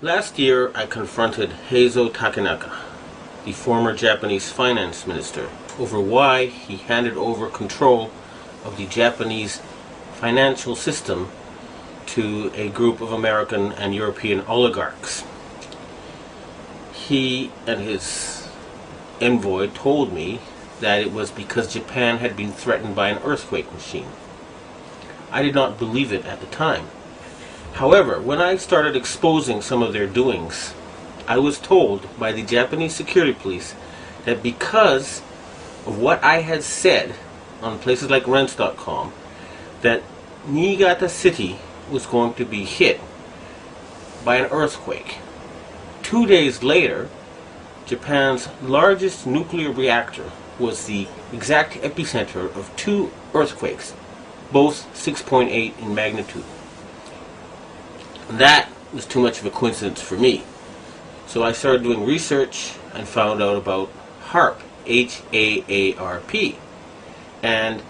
Last year, I confronted Heizo Takenaka, the former Japanese finance minister, over why he handed over control of the Japanese financial system to a group of American and European oligarchs. He and his envoy told me that it was because Japan had been threatened by an earthquake machine. I did not believe it at the time. However, when I started exposing some of their doings, I was told by the Japanese security police that because of what I had said on places like rents.com, that Niigata City was going to be hit by an earthquake. 2 days later, Japan's largest nuclear reactor was the exact epicenter of two earthquakes, both 6.8 in magnitude. That was too much of a coincidence for me. So I started doing research and found out about HAARP, H-A-A-R-P. And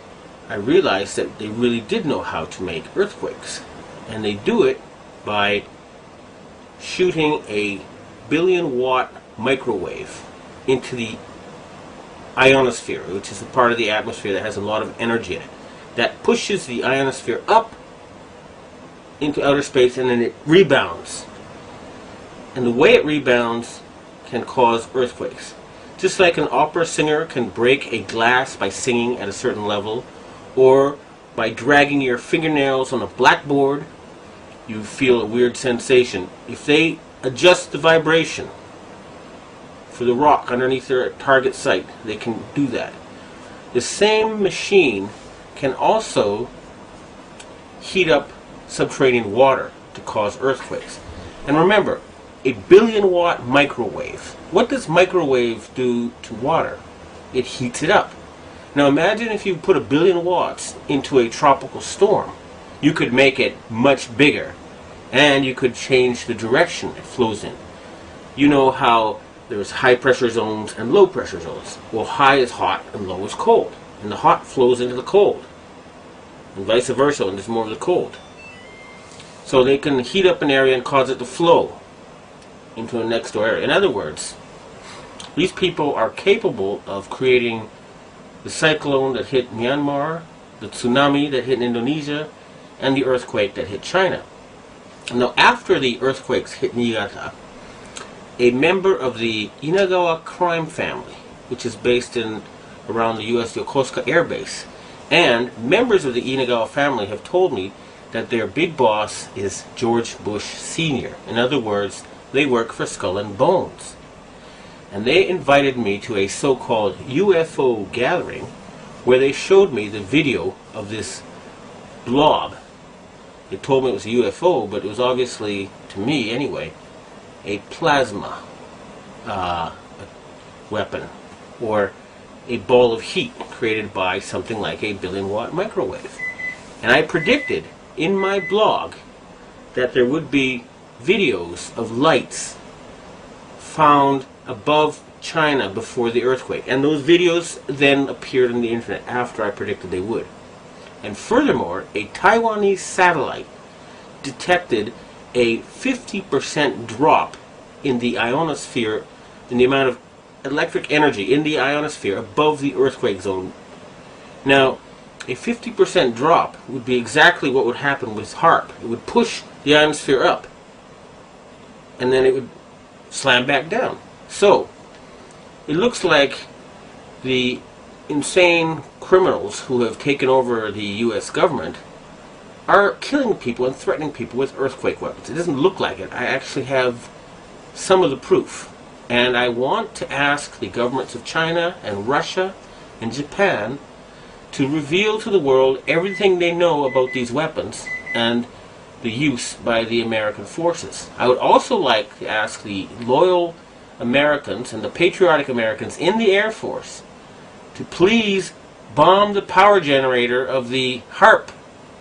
I realized that they really did know how to make earthquakes. And they do it by shooting a 1 billion watt microwave into the ionosphere, which is the part of the atmosphere that has a lot of energy in it. That pushes the ionosphere up into outer space, and then it rebounds. And the way it rebounds can cause earthquakes. Just like an opera singer can break a glass by singing at a certain level, or by dragging your fingernails on a blackboard, you feel a weird sensation. If they adjust the vibration for the rock underneath their target site, they can do that. The same machine can also heat up subterranean water to cause earthquakes. And remember, a 1 billion watt microwave. What does microwave do to water? It heats it up. Now imagine if you put 1 billion watts into a tropical storm. You could make it much bigger, and you could change the direction it flows in. You know how there's high pressure zones and low pressure zones. Well, high is hot and low is cold. And the hot flows into the cold. And vice versa, and there's more of the cold. So they can heat up an area and cause it to flow into a next door area. In other words, these people are capable of creating the cyclone that hit Myanmar, the tsunami that hit Indonesia, and the earthquake that hit China. Now, after the earthquakes hit Niigata, a member of the Inagawa crime family, which is based in around the U.S. Yokosuka Air Base, and members of the Inagawa family have told me that their big boss is George Bush Sr. In other words, they work for Skull and Bones. And they invited me to a so-called UFO gathering where they showed me the video of this blob. They told me it was a UFO, but it was obviously, to me anyway, a plasma weapon, or a ball of heat created by something like a 1 billion watt microwave. And I predicted in my blog that there would be videos of lights found above China before the earthquake. And those videos then appeared on the internet after I predicted they would. And furthermore, a Taiwanese satellite detected a 50% drop in the ionosphere, in the amount of electric energy in the ionosphere above the earthquake zone. Now, a 50% drop would be exactly what would happen with HAARP. It would push the ionosphere up, and then it would slam back down. So, it looks like the insane criminals who have taken over the U.S. government are killing people and threatening people with earthquake weapons. It doesn't look like it. I actually have some of the proof. And I want to ask the governments of China and Russia and Japan to reveal to the world everything they know about these weapons and the use by the American forces. I would also like to ask the loyal Americans and the patriotic Americans in the Air Force to please bomb the power generator of the HAARP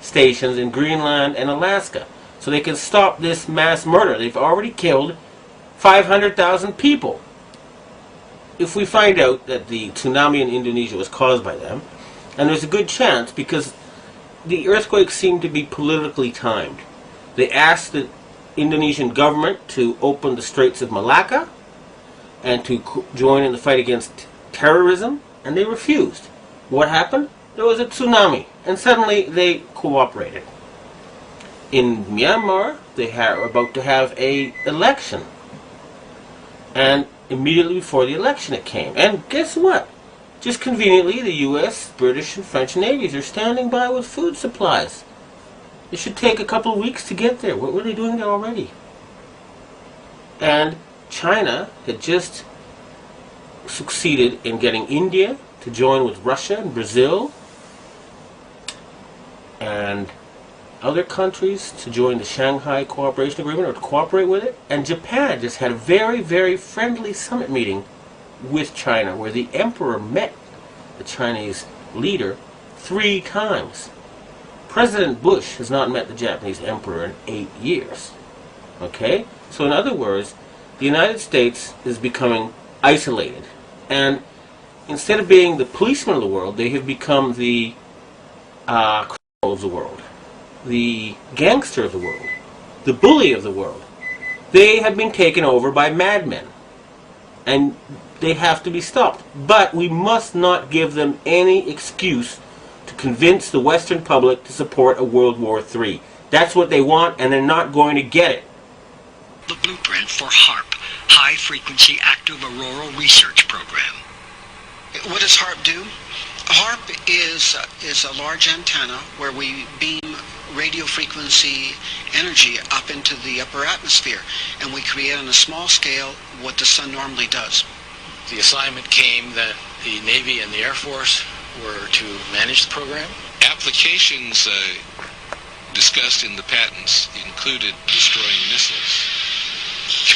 stations in Greenland and Alaska so they can stop this mass murder. They've already killed 500,000 people. If we find out that the tsunami in Indonesia was caused by them, and there's a good chance because the earthquakes seem to be politically timed. They asked the Indonesian government to open the Straits of Malacca and to join in the fight against terrorism, and they refused. What happened? There was a tsunami, and suddenly they cooperated. In Myanmar, they were about to have an election, and immediately before the election it came. And guess what? Just conveniently, the U.S., British, and French navies are standing by with food supplies. It should take a couple of weeks to get there. What were they doing there already? And China had just succeeded in getting India to join with Russia and Brazil and other countries to join the Shanghai Cooperation Agreement or to cooperate with it. And Japan just had a very, very friendly summit meeting with China where the emperor met the Chinese leader 3 times. President Bush has not met the Japanese emperor in 8 years. Okay? So in other words, the United States is becoming isolated. And instead of being the policeman of the world, they have become the criminal of the world, the gangster of the world, the bully of the world. They have been taken over by madmen. And they have to be stopped. But we must not give them any excuse to convince the Western public to support a World War III. That's what they want, and they're not going to get it. The blueprint for HARP, High Frequency Active Auroral Research Program. What does HARP do? HARP is a large antenna where we beam radio frequency energy up into the upper atmosphere, and we create on a small scale what the sun normally does. The assignment came that the Navy and the Air Force were to manage the program. Applications discussed in the patents included destroying missiles.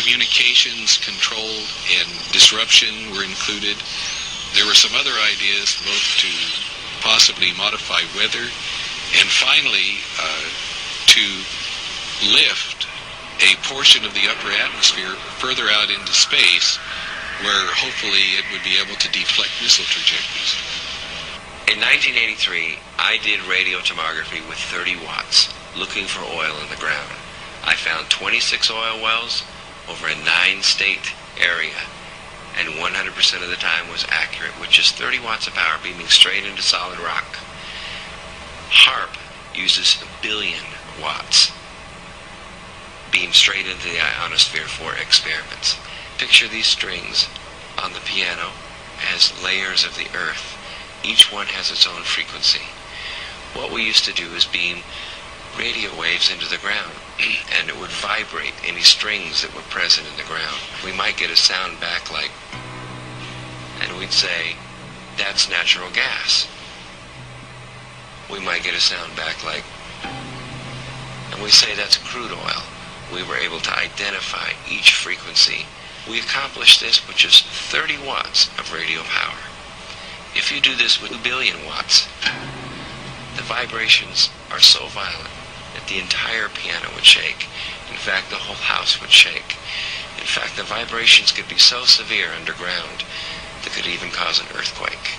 Communications control and disruption were included. There were some other ideas both to possibly modify weather and finally to lift a portion of the upper atmosphere further out into space where hopefully it would be able to deflect missile trajectories. In 1983, I did radio tomography with 30 watts, looking for oil in the ground. I found 26 oil wells over a 9-state area, and 100% of the time was accurate, with just 30 watts of power beaming straight into solid rock. HARP uses 1 billion watts, beamed straight into the ionosphere for experiments. Picture these strings on the piano as layers of the earth. Each one has its own frequency. What we used to do is beam radio waves into the ground, and it would vibrate any strings that were present in the ground. We might get a sound back like, and we'd say, that's natural gas. We might get a sound back like, and we say that's crude oil. We were able to identify each frequency. We accomplished this with just 30 watts of radio power. If you do this with 1 billion watts, the vibrations are so violent that the entire piano would shake. In fact, the whole house would shake. In fact, the vibrations could be so severe underground that could even cause an earthquake.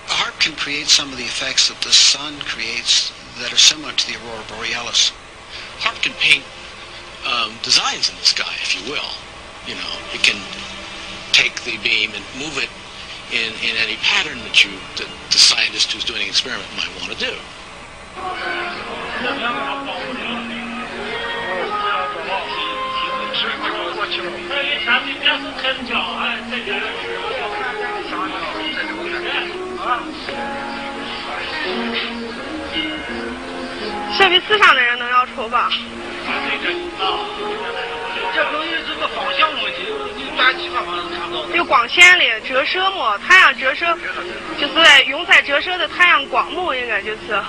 HARP can create some of the effects that the sun creates that are similar to the aurora borealis. HARP can paint designs in the sky, if you will. You know, it can take the beam and move it in any pattern that the scientist who's doing an experiment might want to do.设备思想的人能要抽吧？这东西是个方向问题，你打其他方向看不到。有光线的折射嘛，太阳折射就是用在折射的太阳光幕，应该就是。